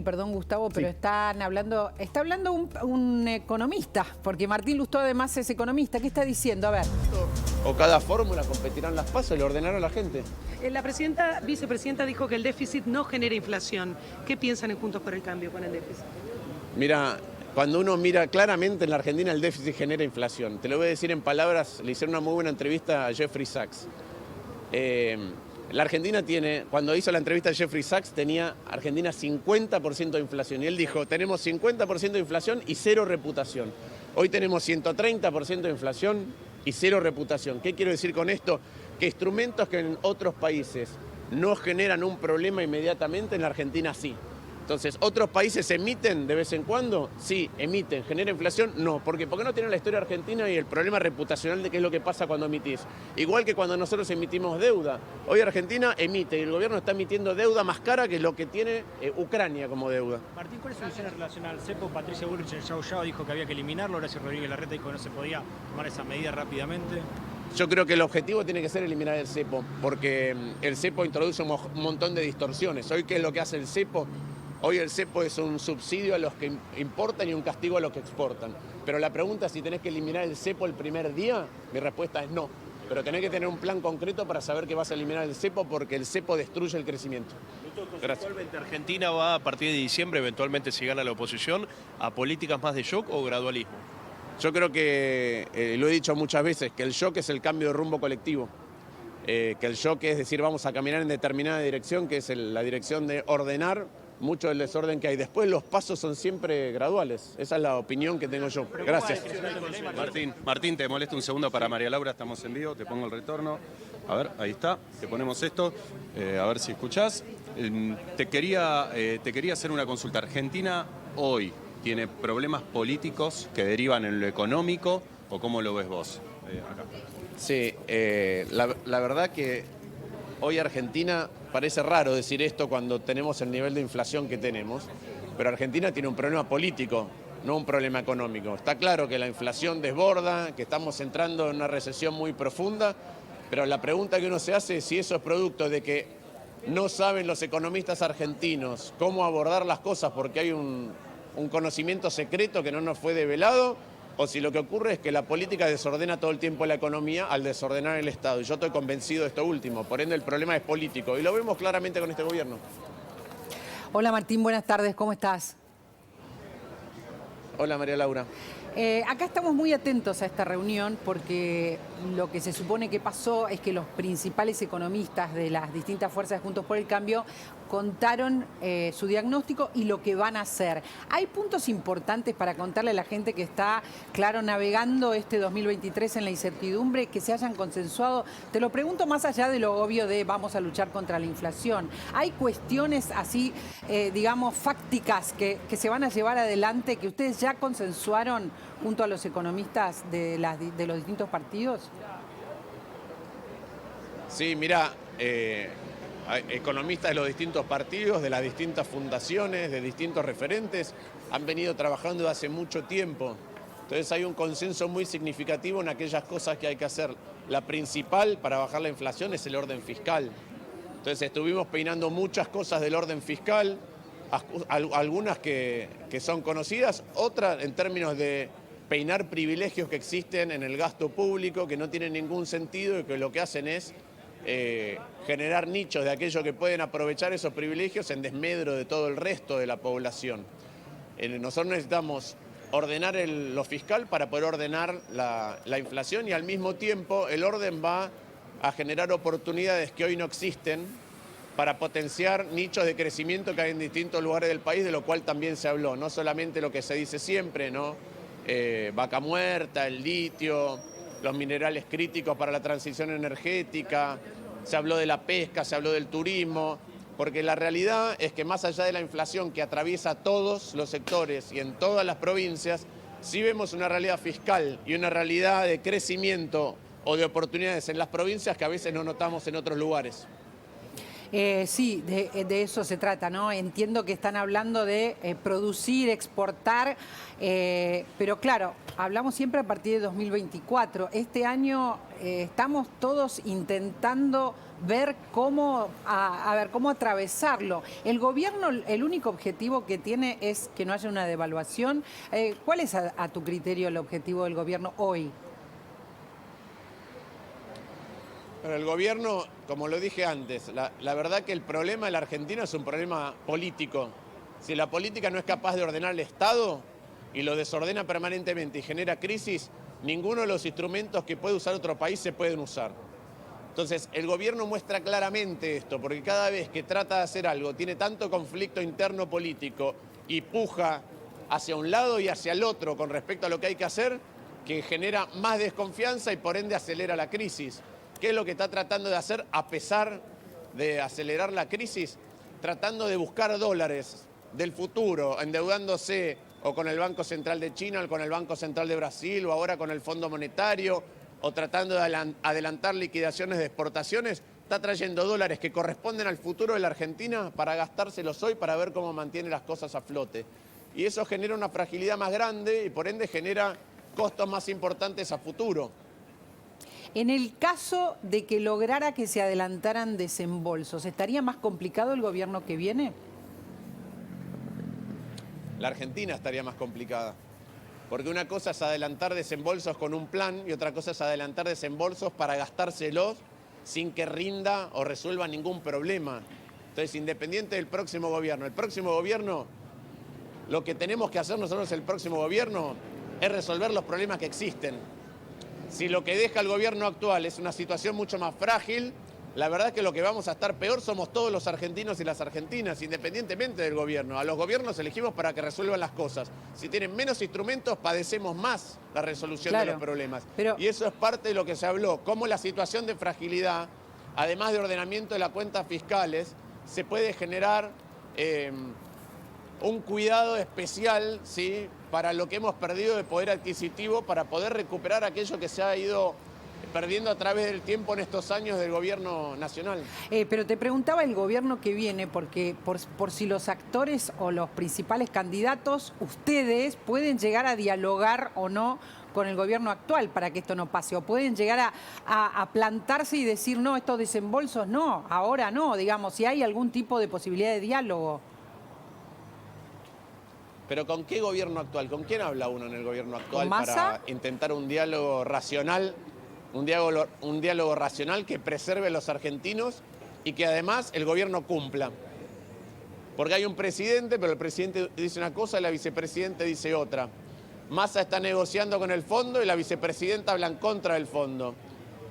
Perdón, Gustavo, pero Sí. está hablando un economista, porque Martín Lustó además es economista. ¿Qué está diciendo? A ver. O cada fórmula competirán las pasos y le ordenarán a la gente. La vicepresidenta dijo que el déficit no genera inflación. ¿Qué piensan en Juntos por el Cambio con el déficit? Mira, cuando uno mira claramente en la Argentina el déficit genera inflación. Te lo voy a decir en palabras, le hicieron una muy buena entrevista a Jeffrey Sachs. La Argentina tiene, cuando hizo la entrevista a Jeffrey Sachs, tenía Argentina 50% de inflación. Y él dijo, tenemos 50% de inflación y cero reputación. Hoy tenemos 130% de inflación y cero reputación. ¿Qué quiero decir con esto? Que instrumentos que en otros países no generan un problema inmediatamente, en la Argentina sí. Entonces, ¿otros países emiten de vez en cuando? Sí, emiten. ¿Genera inflación? No. ¿Por qué? Porque no tienen la historia argentina y el problema reputacional de qué es lo que pasa cuando emitís. Igual que cuando nosotros emitimos deuda. Hoy Argentina emite y el gobierno está emitiendo deuda más cara que lo que tiene Ucrania como deuda. Martín, ¿cuál es su visión en relación al cepo? Patricia Bullrich en el Yao Yao dijo que había que eliminarlo. Horacio Rodríguez Larreta dijo que no se podía tomar esa medida rápidamente. Yo creo que el objetivo tiene que ser eliminar el cepo, porque el cepo introduce un montón de distorsiones. Hoy, ¿qué es lo que hace el cepo? Hoy el cepo es un subsidio a los que importan y un castigo a los que exportan. Pero la pregunta es si tenés que eliminar el cepo el primer día, mi respuesta es no. Pero tenés que tener un plan concreto para saber que vas a eliminar el cepo, porque el cepo destruye el crecimiento. Gracias. Conceptualmente, ¿Argentina va a partir de diciembre, eventualmente si gana la oposición, a políticas más de shock o gradualismo? Yo creo que, lo he dicho muchas veces, que el shock es el cambio de rumbo colectivo. Que el shock es decir, vamos a caminar en determinada dirección, que es la dirección de ordenar mucho del desorden que hay. Después los pasos son siempre graduales. Esa es la opinión que tengo yo. Gracias. Martín, te molesto un segundo para María Laura, estamos en vivo, te pongo el retorno. A ver, ahí está, te ponemos esto, a ver si escuchás. Te quería hacer una consulta. Argentina hoy tiene problemas políticos que derivan en lo económico, ¿o cómo lo ves vos? Acá. Sí, la verdad que hoy Argentina, parece raro decir esto cuando tenemos el nivel de inflación que tenemos, pero Argentina tiene un problema político, no un problema económico. Está claro que la inflación desborda, que estamos entrando en una recesión muy profunda, pero la pregunta que uno se hace es si eso es producto de que no saben los economistas argentinos cómo abordar las cosas porque hay un conocimiento secreto que no nos fue develado, o si lo que ocurre es que la política desordena todo el tiempo la economía al desordenar el Estado. Y yo estoy convencido de esto último, por ende el problema es político y lo vemos claramente con este gobierno. Hola Martín, buenas tardes, ¿cómo estás? Hola María Laura. Acá estamos muy atentos a esta reunión porque lo que se supone que pasó es que los principales economistas de las distintas fuerzas de Juntos por el Cambio contaron su diagnóstico y lo que van a hacer. ¿Hay puntos importantes para contarle a la gente que está, claro, navegando este 2023 en la incertidumbre, que se hayan consensuado? Te lo pregunto más allá de lo obvio de vamos a luchar contra la inflación. ¿Hay cuestiones así, digamos, fácticas que se van a llevar adelante, que ustedes ya consensuaron junto a los economistas de los distintos partidos? Sí, mira, economistas de los distintos partidos, de las distintas fundaciones, de distintos referentes, han venido trabajando hace mucho tiempo. Entonces hay un consenso muy significativo en aquellas cosas que hay que hacer. La principal para bajar la inflación es el orden fiscal. Entonces estuvimos peinando muchas cosas del orden fiscal, algunas que son conocidas, otras en términos de peinar privilegios que existen en el gasto público, que no tienen ningún sentido y que lo que hacen es generar nichos de aquellos que pueden aprovechar esos privilegios en desmedro de todo el resto de la población. Nosotros necesitamos ordenar lo fiscal para poder ordenar la inflación y al mismo tiempo el orden va a generar oportunidades que hoy no existen para potenciar nichos de crecimiento que hay en distintos lugares del país, de lo cual también se habló, no solamente lo que se dice siempre, ¿no? Vaca muerta, el litio, los minerales críticos para la transición energética, se habló de la pesca, se habló del turismo, porque la realidad es que más allá de la inflación que atraviesa todos los sectores y en todas las provincias, sí vemos una realidad fiscal y una realidad de crecimiento o de oportunidades en las provincias que a veces no notamos en otros lugares. Sí, de eso se trata, ¿no? Entiendo que están hablando de producir, exportar, pero claro, hablamos siempre a partir de 2024. Este año estamos todos intentando ver cómo, a ver, cómo atravesarlo. El gobierno, el único objetivo que tiene es que no haya una devaluación. ¿Cuál es a tu criterio el objetivo del gobierno hoy? Pero el gobierno, como lo dije antes, la verdad que el problema de la Argentina es un problema político. Si la política no es capaz de ordenar el Estado y lo desordena permanentemente y genera crisis, ninguno de los instrumentos que puede usar otro país se pueden usar. Entonces, el gobierno muestra claramente esto, porque cada vez que trata de hacer algo, tiene tanto conflicto interno político y puja hacia un lado y hacia el otro con respecto a lo que hay que hacer, que genera más desconfianza y por ende acelera la crisis. ¿Qué es lo que está tratando de hacer a pesar de acelerar la crisis? Tratando de buscar dólares del futuro, endeudándose o con el Banco Central de China, o con el Banco Central de Brasil, o ahora con el Fondo Monetario, o tratando de adelantar liquidaciones de exportaciones, está trayendo dólares que corresponden al futuro de la Argentina para gastárselos hoy para ver cómo mantiene las cosas a flote. Y eso genera una fragilidad más grande y por ende genera costos más importantes a futuro. En el caso de que lograra que se adelantaran desembolsos, ¿estaría más complicado el gobierno que viene? La Argentina estaría más complicada. Porque una cosa es adelantar desembolsos con un plan y otra cosa es adelantar desembolsos para gastárselos sin que rinda o resuelva ningún problema. Entonces, independiente del próximo gobierno, lo que tenemos que hacer nosotros el próximo gobierno es resolver los problemas que existen. Si lo que deja el gobierno actual es una situación mucho más frágil, la verdad es que lo que vamos a estar peor somos todos los argentinos y las argentinas, independientemente del gobierno. A los gobiernos elegimos para que resuelvan las cosas. Si tienen menos instrumentos, padecemos más la resolución de los problemas. Y eso es parte de lo que se habló, cómo la situación de fragilidad, además de ordenamiento de las cuentas fiscales, se puede generar un cuidado especial, ¿sí?, para lo que hemos perdido de poder adquisitivo, para poder recuperar aquello que se ha ido perdiendo a través del tiempo en estos años del gobierno nacional. Pero te preguntaba el gobierno que viene, porque por si los actores o los principales candidatos, ustedes pueden llegar a dialogar o no con el gobierno actual para que esto no pase, o pueden llegar a plantarse y decir, no, estos desembolsos no, ahora no, digamos, si hay algún tipo de posibilidad de diálogo. ¿Pero con qué gobierno actual? ¿Con quién habla uno en el gobierno actual para intentar un diálogo racional? Un diálogo racional que preserve a los argentinos y que además el gobierno cumpla. Porque hay un presidente, pero el presidente dice una cosa y la vicepresidenta dice otra. Massa está negociando con el fondo y la vicepresidenta habla en contra del fondo.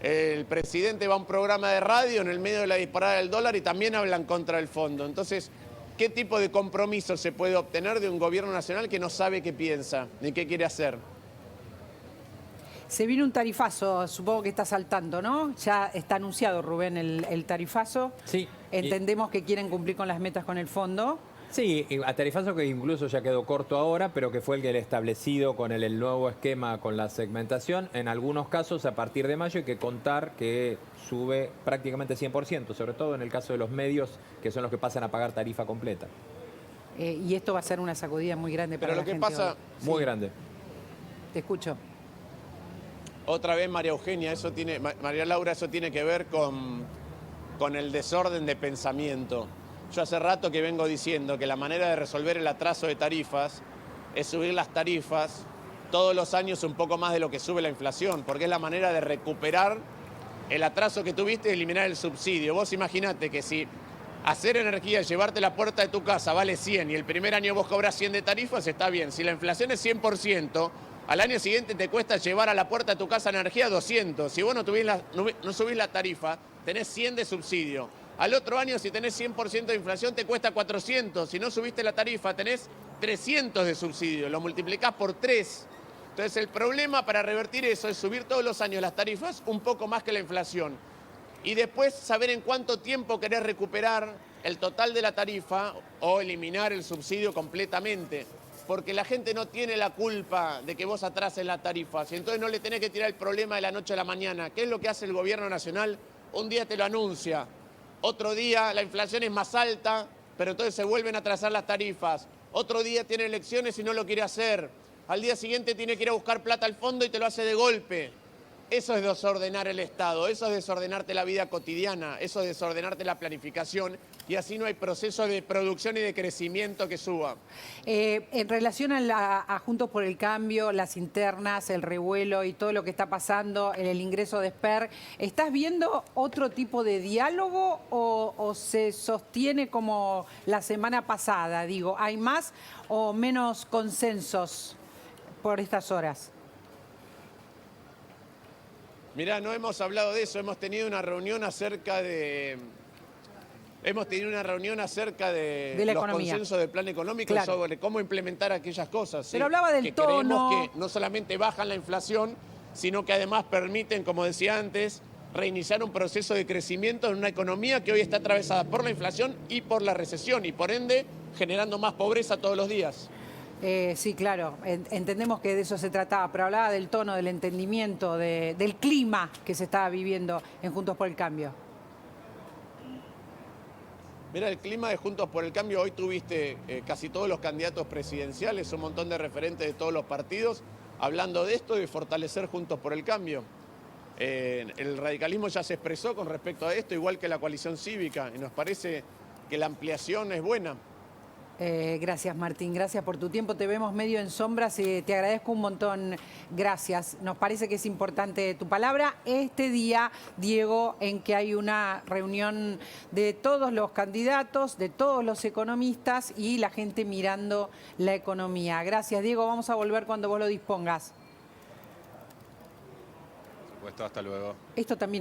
El presidente va a un programa de radio en el medio de la disparada del dólar y también habla en contra del fondo. Entonces, ¿qué tipo de compromiso se puede obtener de un gobierno nacional que no sabe qué piensa ni qué quiere hacer? Se viene un tarifazo, supongo que está saltando, ¿no? Ya está anunciado, Rubén, el tarifazo. Sí. Entendemos que quieren cumplir con las metas con el fondo. Sí, a tarifazo que incluso ya quedó corto ahora, pero que fue el que le establecido con el nuevo esquema con la segmentación. En algunos casos, a partir de mayo, hay que contar que sube prácticamente 100%, sobre todo en el caso de los medios, que son los que pasan a pagar tarifa completa. Y esto va a ser una sacudida muy grande para la gente. Pero lo que pasa... Muy grande. Te escucho. Otra vez, María Laura, eso tiene que ver con el desorden de pensamiento. Yo hace rato que vengo diciendo que la manera de resolver el atraso de tarifas es subir las tarifas todos los años un poco más de lo que sube la inflación, porque es la manera de recuperar el atraso que tuviste y eliminar el subsidio. Vos imaginate que si hacer energía, llevarte a la puerta de tu casa vale 100 y el primer año vos cobras 100 de tarifas, está bien. Si la inflación es 100%, al año siguiente te cuesta llevar a la puerta de tu casa energía 200. Si vos no subís la tarifa, tenés 100 de subsidio. Al otro año, si tenés 100% de inflación, te cuesta 400. Si no subiste la tarifa, tenés 300 de subsidio. Lo multiplicás por 3. Entonces, el problema para revertir eso es subir todos los años las tarifas un poco más que la inflación. Y después saber en cuánto tiempo querés recuperar el total de la tarifa o eliminar el subsidio completamente. Porque la gente no tiene la culpa de que vos atrases las tarifas. Y entonces no le tenés que tirar el problema de la noche a la mañana. ¿Qué es lo que hace el gobierno nacional? Un día te lo anuncia. Otro día la inflación es más alta, pero entonces se vuelven a atrasar las tarifas. Otro día tiene elecciones y no lo quiere hacer. Al día siguiente tiene que ir a buscar plata al fondo y te lo hace de golpe. Eso es desordenar el Estado, eso es desordenarte la vida cotidiana, eso es desordenarte la planificación y así no hay proceso de producción y de crecimiento que suba. En relación a Juntos por el Cambio, las internas, el revuelo y todo lo que está pasando en el ingreso de Esper, ¿estás viendo otro tipo de diálogo o se sostiene como la semana pasada? Digo, ¿hay más o menos consensos por estas horas? Mirá, no hemos hablado de eso, hemos tenido una reunión acerca de De la los economía. consensos del plan económico, Claro. sobre cómo implementar aquellas cosas. Pero hablaba del que tono. creemos que no solamente bajan la inflación, sino que además permiten, como decía antes, reiniciar un proceso de crecimiento en una economía que hoy está atravesada por la inflación y por la recesión y por ende generando más pobreza todos los días. Sí, claro, entendemos que de eso se trataba, pero hablaba del tono, del entendimiento, del clima que se estaba viviendo en Juntos por el Cambio. Mira, el clima de Juntos por el Cambio, hoy tuviste casi todos los candidatos presidenciales, un montón de referentes de todos los partidos, hablando de esto y de fortalecer Juntos por el Cambio. El radicalismo ya se expresó con respecto a esto, igual que la coalición cívica, y nos parece que la ampliación es buena. Gracias, Martín, gracias por tu tiempo. Te vemos medio en sombras y te agradezco un montón. Gracias. Nos parece que es importante tu palabra. Este día, Diego, en que hay una reunión de todos los candidatos, de todos los economistas y la gente mirando la economía. Gracias, Diego. Vamos a volver cuando vos lo dispongas. Por supuesto, hasta luego. Esto también es